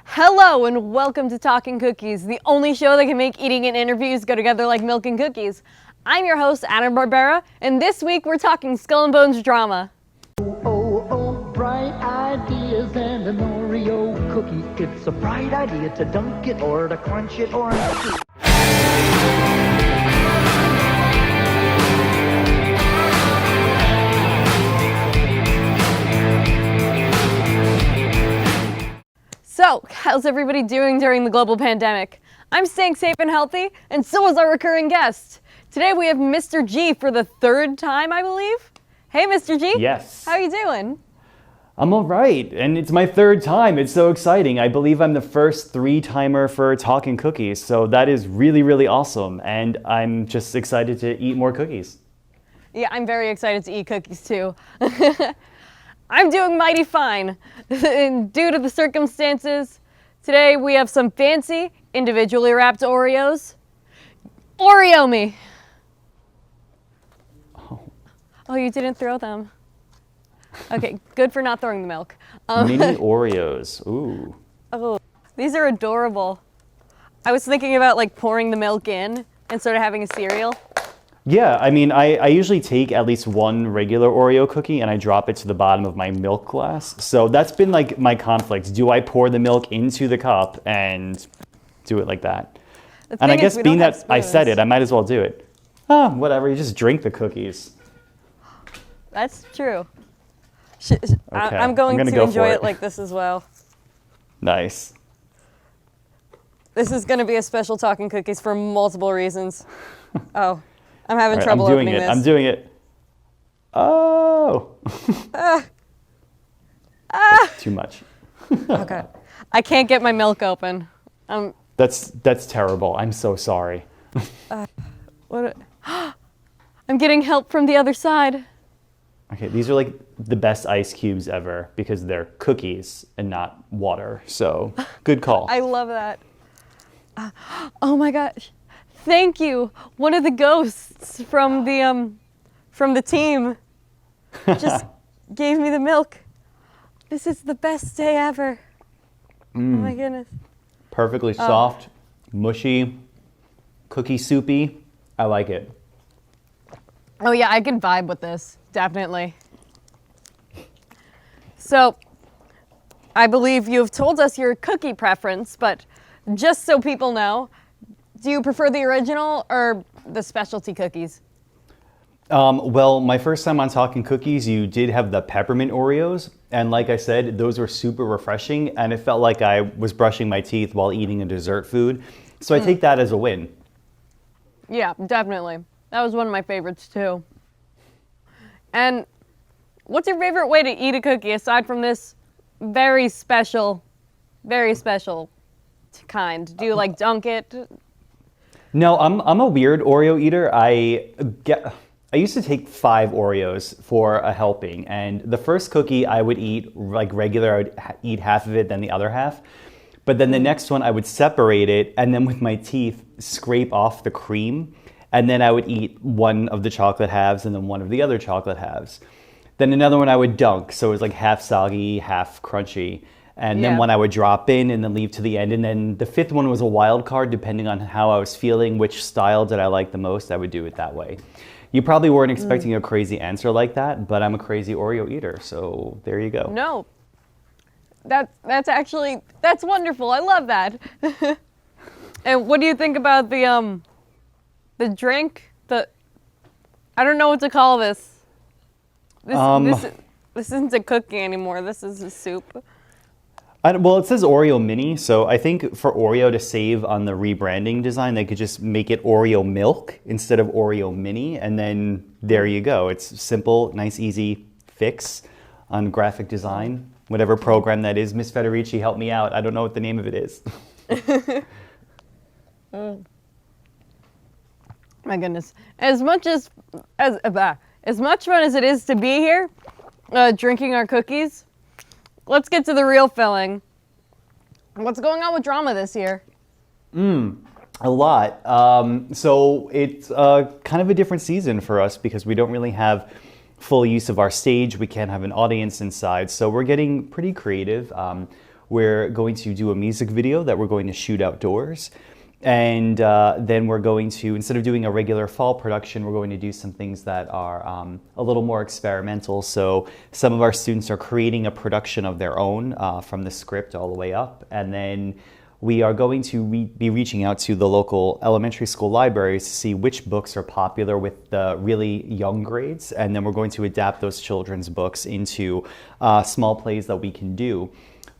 Hello and welcome to Talkin Cookies, the only show that can make eating and interviews go together like milk and cookies. I'm your host, Barbera, and this week we're talking Skull and Bones drama. Oh, bright ideas and an Oreo cookie. It's a bright idea to dunk it or to crunch it or not. So, how's everybody doing during the global pandemic? I'm staying safe and healthy, and so is our recurring guest. Today we have Mr. G for the third time, I believe. Hey, Mr. G. Yes. How are you doing? I'm all right, and it's my third time. It's so exciting. I believe I'm the first three-timer for Talkin Cookies, so that is really, really awesome, and I'm just excited to eat more cookies. Yeah, I'm very excited to eat cookies too. I'm doing mighty fine. And due to the circumstances, today we have some fancy, individually wrapped Oreos. Oreo me! Oh, you didn't throw them. Okay, good for not throwing the milk. Mini Oreos. Ooh. Oh, these are adorable. I was thinking about like pouring the milk in and sort of having a cereal. Yeah, I mean, I usually take at least one regular Oreo cookie and I drop it to the bottom of my milk glass. So that's been like my conflict. Do I pour the milk into the cup and do it like that? And I guess being that I said it, I might as well do it. Whatever, you just drink the cookies. That's true. Okay, I'm going to enjoy it like this as well. Nice. This is going to be a special Talkin Cookies for multiple reasons. Oh, I'm having Right, trouble opening this. I'm doing it. Oh. Too much. Okay. I can't get my milk open. That's terrible. I'm so sorry. What? I'm getting help from the other side. Okay, these are like the best ice cubes ever because they're cookies and not water. So, good call. I love that. Oh my gosh. Thank you. One of the ghosts from the team just gave me the milk. This is the best day ever. Oh my goodness. Perfectly soft, mushy, cookie soupy. I like it. Oh yeah, I can vibe with this, definitely. So, I believe you've told us your cookie preference, but just so people know, do you prefer the original or the specialty cookies? Well, my first time on Talkin Cookies, you did have the peppermint Oreos. And like I said, those were super refreshing. And it felt like I was brushing my teeth while eating a dessert food. So I take that as a win. Yeah, definitely. That was one of my favorites too. And what's your favorite way to eat a cookie aside from this very special kind? Do you like dunk it? No, I'm a weird Oreo eater. I used to take 5 Oreos for a helping, and the first cookie I would eat like regular. I would eat half of it, then the other half. But then the next one I would separate it, and then with my teeth scrape off the cream, and then I would eat one of the chocolate halves and then one of the other chocolate halves. Then another one I would dunk, so it was like half soggy, half crunchy. And then one I would drop in and then leave to the end. And then the 5th one was a wild card, depending on how I was feeling, which style did I like the most, I would do it that way. You probably weren't expecting a crazy answer like that, but I'm a crazy Oreo eater, so there you go. No. That's wonderful. I love that. And what do you think about the drink? I don't know what to call this. This isn't a cookie anymore. This is a soup. Well, it says Oreo Mini, so I think for Oreo to save on the rebranding design, they could just make it Oreo Milk instead of Oreo Mini, and then there you go. It's simple, nice, easy fix on graphic design. Whatever program that is. Miss Federici, help me out. I don't know what the name of it is. My goodness. As much fun as it is to be here, drinking our cookies, let's get to the real filling. What's going on with drama this year? A lot. So it's kind of a different season for us because we don't really have full use of our stage. We can't have an audience inside. So we're getting pretty creative. we're going to do a music video that we're going to shoot outdoors. And then we're going to, instead of doing a regular fall production, we're going to do some things that are a little more experimental. So some of our students are creating a production of their own from the script all the way up. And then we are going to be reaching out to the local elementary school libraries to see which books are popular with the really young grades. And then we're going to adapt those children's books into small plays that we can do.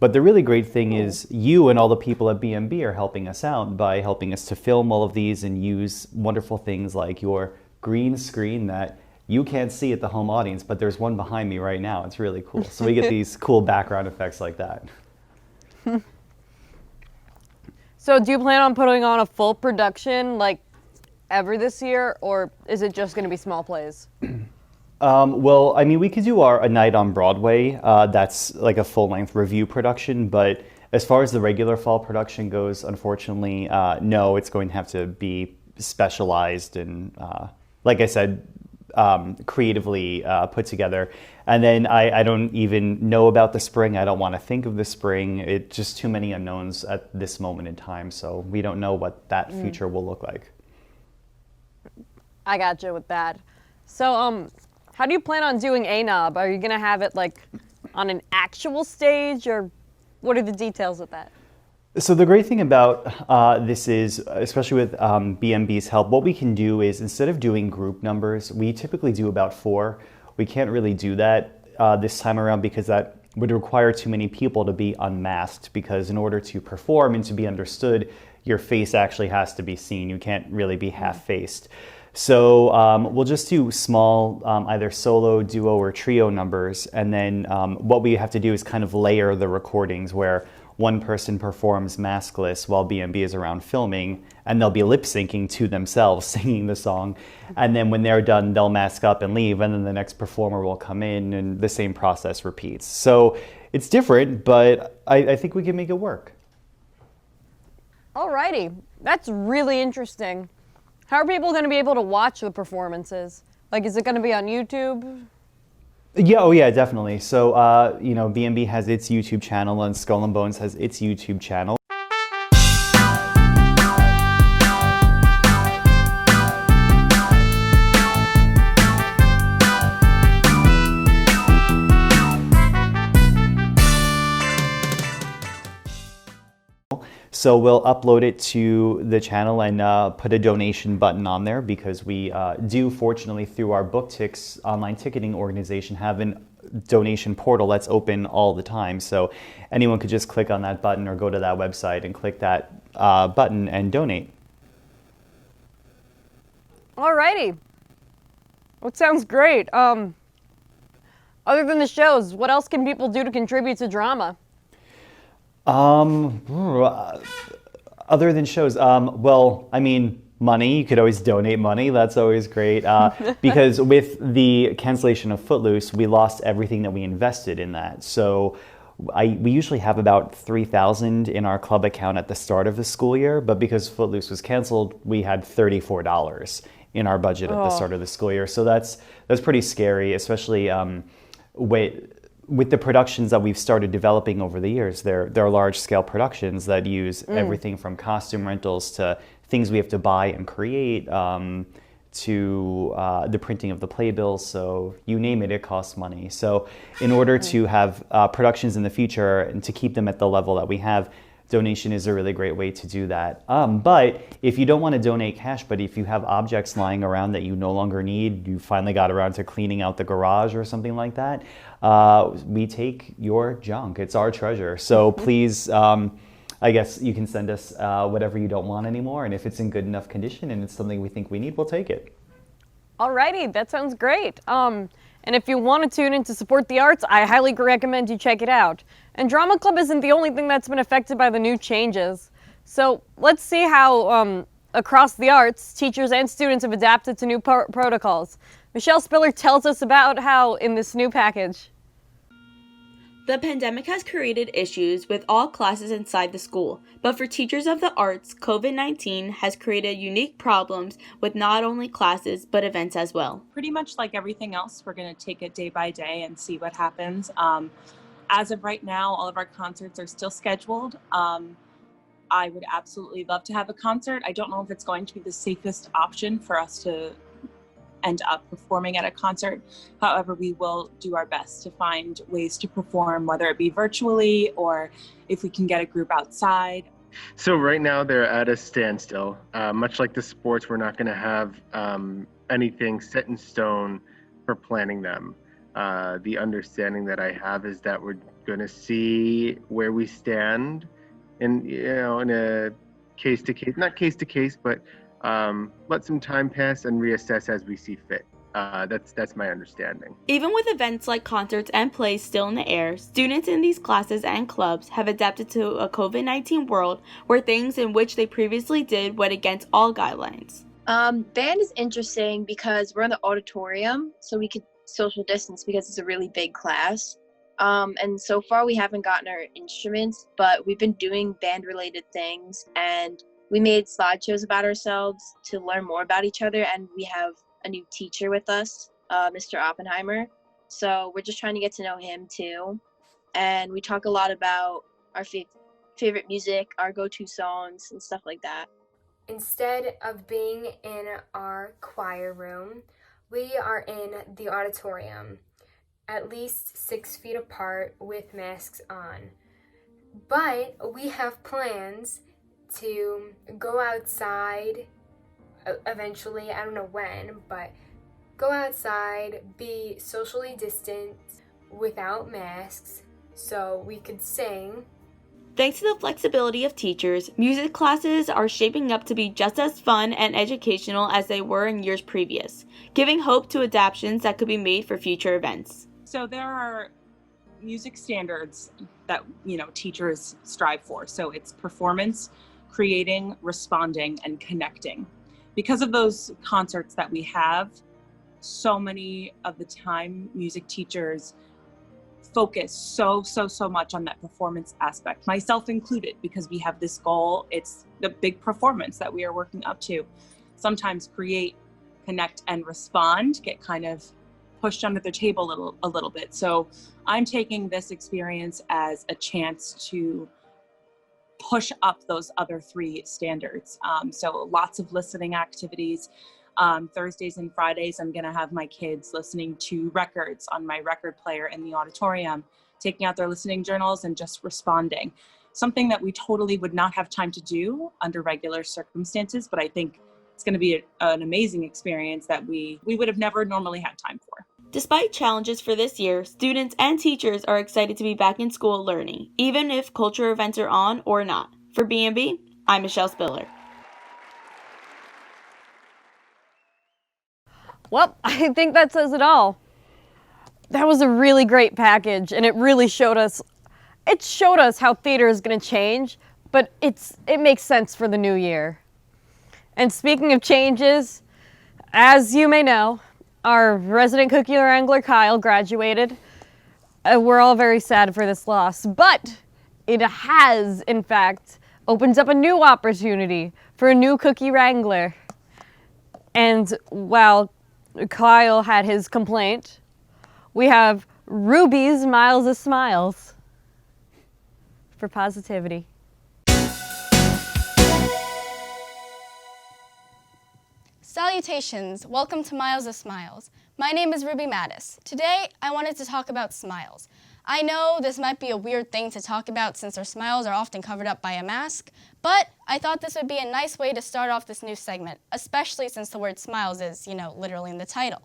But the really great thing is you and all the people at BMB are helping us out by helping us to film all of these and use wonderful things like your green screen that you can't see at the home audience, but there's one behind me right now. It's really cool. So we get these cool background effects like that. So do you plan on putting on a full production like ever this year, or is it just going to be small plays? Well, I mean, we could do a night on Broadway. That's like a full-length review production. But as far as the regular fall production goes, unfortunately, no, it's going to have to be specialized and, like I said, creatively put together. And then I don't even know about the spring. I don't want to think of the spring. It's just too many unknowns at this moment in time. So we don't know what that future will look like. I got you with that. So, how do you plan on doing A-Knob? Are you going to have it like on an actual stage, or what are the details of that? So the great thing about this is, especially with BMB's help, what we can do is instead of doing group numbers, we typically do about 4. We can't really do that this time around because that would require too many people to be unmasked, because in order to perform and to be understood, your face actually has to be seen. You can't really be half-faced. So we'll just do small, either solo, duo, or trio numbers. And then what we have to do is kind of layer the recordings where one person performs maskless while BMB is around filming, and they'll be lip syncing to themselves singing the song. And then when they're done, they'll mask up and leave, and then the next performer will come in, and the same process repeats. So it's different, but I think we can make it work. Alrighty, that's really interesting. How are people going to be able to watch the performances? Like, is it going to be on YouTube? Yeah, oh yeah, definitely. So, you know, BMB has its YouTube channel, and Skull and Bones has its YouTube channel. So we'll upload it to the channel and put a donation button on there, because we do, fortunately, through our BookTix online ticketing organization, have a donation portal that's open all the time. So anyone could just click on that button or go to that website and click that button and donate. Alrighty. Well, it sounds great. Other than the shows, what else can people do to contribute to drama? Other than shows, well, I mean, money. You could always donate money. That's always great. Because with the cancellation of Footloose, we lost everything that we invested in that. So we usually have about $3,000 in our club account at the start of the school year, but because Footloose was canceled, we had $34 in our budget at the start of the school year. So that's pretty scary, especially with the productions that we've started developing over the years. They're large-scale productions that use everything from costume rentals to things we have to buy and create, to the printing of the playbills. So you name it, it costs money. So in order to have productions in the future and to keep them at the level that we have, donation is a really great way to do that. But if you don't want to donate cash, but if you have objects lying around that you no longer need, you finally got around to cleaning out the garage or something like that, we take your junk. It's our treasure. So please, I guess you can send us whatever you don't want anymore. And if it's in good enough condition and it's something we think we need, we'll take it. Alrighty, that sounds great. And if you want to tune in to support the arts, I highly recommend you check it out. And Drama Club isn't the only thing that's been affected by the new changes. So let's see how, across the arts, teachers and students have adapted to new protocols. Michelle Spiller tells us about how in this new package. The pandemic has created issues with all classes inside the school, but for teachers of the arts, COVID-19 has created unique problems with not only classes, but events as well. Pretty much like everything else, we're going to take it day by day and see what happens. As of right now, all of our concerts are still scheduled. I would absolutely love to have a concert. I don't know if it's going to be the safest option for us to end up performing at a concert. However, we will do our best to find ways to perform, whether it be virtually or if we can get a group outside. So right now they're at a standstill. Much like the sports, we're not going to have anything set in stone for planning them. The understanding that I have is that we're going to see where we stand in a case to case, not case to case, but let some time pass and reassess as we see fit. That's my understanding. Even with events like concerts and plays still in the air, students in these classes and clubs have adapted to a COVID-19 world where things in which they previously did went against all guidelines. Band is interesting because we're in the auditorium, so we could social distance because it's a really big class. And so far we haven't gotten our instruments, but we've been doing band-related things, and we made slideshows about ourselves to learn more about each other, and we have a new teacher with us, Mr. Oppenheimer. So we're just trying to get to know him too. And we talk a lot about our favorite music, our go-to songs, and stuff like that. Instead of being in our choir room, we are in the auditorium, at least 6 feet apart with masks on. But we have plans to go outside eventually, I don't know when, but go outside, be socially distant without masks so we could sing. Thanks to the flexibility of teachers, music classes are shaping up to be just as fun and educational as they were in years previous, giving hope to adaptations that could be made for future events. So there are music standards that, teachers strive for. So it's performance, creating, responding, and connecting. Because of those concerts that we have, so many of the time music teachers focus so much on that performance aspect, myself included, because we have this goal. It's the big performance that we are working up to. Sometimes create, connect, and respond get kind of pushed under the table a little bit. So I'm taking this experience as a chance to push up those other 3 standards. So lots of listening activities. Thursdays and Fridays, I'm going to have my kids listening to records on my record player in the auditorium, taking out their listening journals and just responding. Something that we totally would not have time to do under regular circumstances, but I think it's going to be an amazing experience that we would have never normally had time for. Despite challenges for this year, students and teachers are excited to be back in school learning, even if culture events are on or not. For B&B, I'm Michelle Spiller. Well, I think that says it all. That was a really great package, and it really showed us how theater is going to change, but it makes sense for the new year. And speaking of changes, as you may know, our resident cookie wrangler Kyle graduated. We're all very sad for this loss, but it has, in fact, opens up a new opportunity for a new cookie wrangler. And while Kyle had his complaint, we have Ruby's Miles of Smiles for positivity. Salutations, welcome to Miles of Smiles. My name is Ruby Mattis. Today, I wanted to talk about smiles. I know this might be a weird thing to talk about since our smiles are often covered up by a mask, but I thought this would be a nice way to start off this new segment, especially since the word smiles is, literally in the title.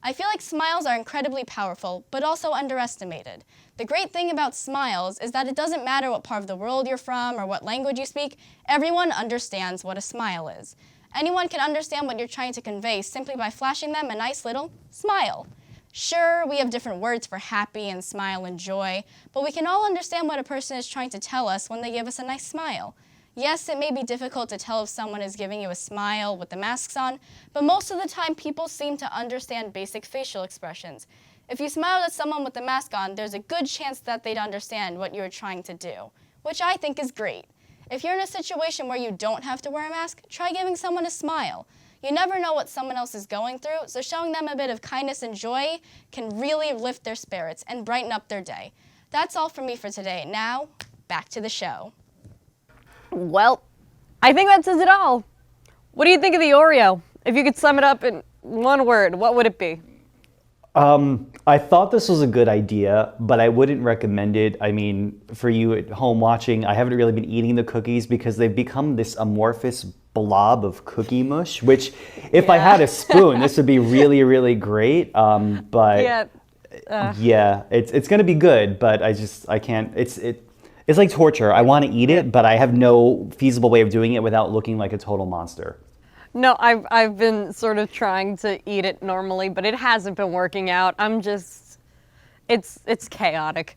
I feel like smiles are incredibly powerful, but also underestimated. The great thing about smiles is that it doesn't matter what part of the world you're from or what language you speak, everyone understands what a smile is. Anyone can understand what you're trying to convey simply by flashing them a nice little smile. Sure, we have different words for happy and smile and joy, but we can all understand what a person is trying to tell us when they give us a nice smile. Yes, it may be difficult to tell if someone is giving you a smile with the masks on, but most of the time people seem to understand basic facial expressions. If you smiled at someone with the mask on, there's a good chance that they'd understand what you were trying to do, which I think is great. If you're in a situation where you don't have to wear a mask, try giving someone a smile. You never know what someone else is going through, so showing them a bit of kindness and joy can really lift their spirits and brighten up their day. That's all from me for today. Now, back to the show. Well, I think that says it all. What do you think of the Oreo? If you could sum it up in one word, what would it be? I thought this was a good idea, but I wouldn't recommend it. I mean, for you at home watching, I haven't really been eating the cookies because they've become this amorphous blob of cookie mush, which if I had a spoon, this would be really, really great. But yeah, it's going to be good, but I can't, it's like torture. I want to eat it, but I have no feasible way of doing it without looking like a total monster. No, I've been sort of trying to eat it normally, but it hasn't been working out. I'm just, it's chaotic,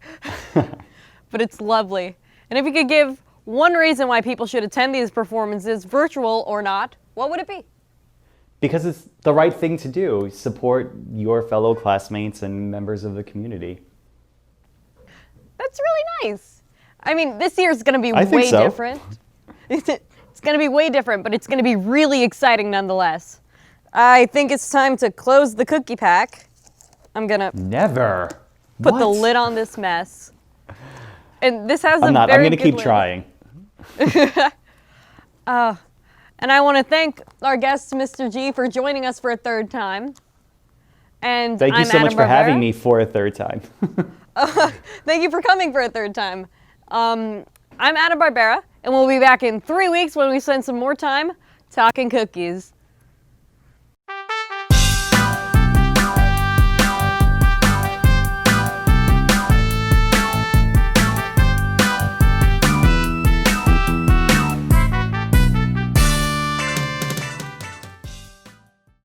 but it's lovely. And if you could give one reason why people should attend these performances, virtual or not, what would it be? Because it's the right thing to do. Support your fellow classmates and members of the community. That's really nice. I mean, this year's going to be I think way so. different. It's going to be way different, but it's going to be really exciting nonetheless. I think it's time to close the cookie pack. I'm going to Never. put the What? lid on this mess. And this has I'm a not. very I'm going to good keep lid. trying. And I want to thank our guest, Mr. G, for joining us for a third time. And Thank you I'm so much Anna for having Barbera. me for a third time. Thank you for coming for a third time. I'm Anna Barbera, and we'll be back in 3 weeks when we spend some more time talking cookies.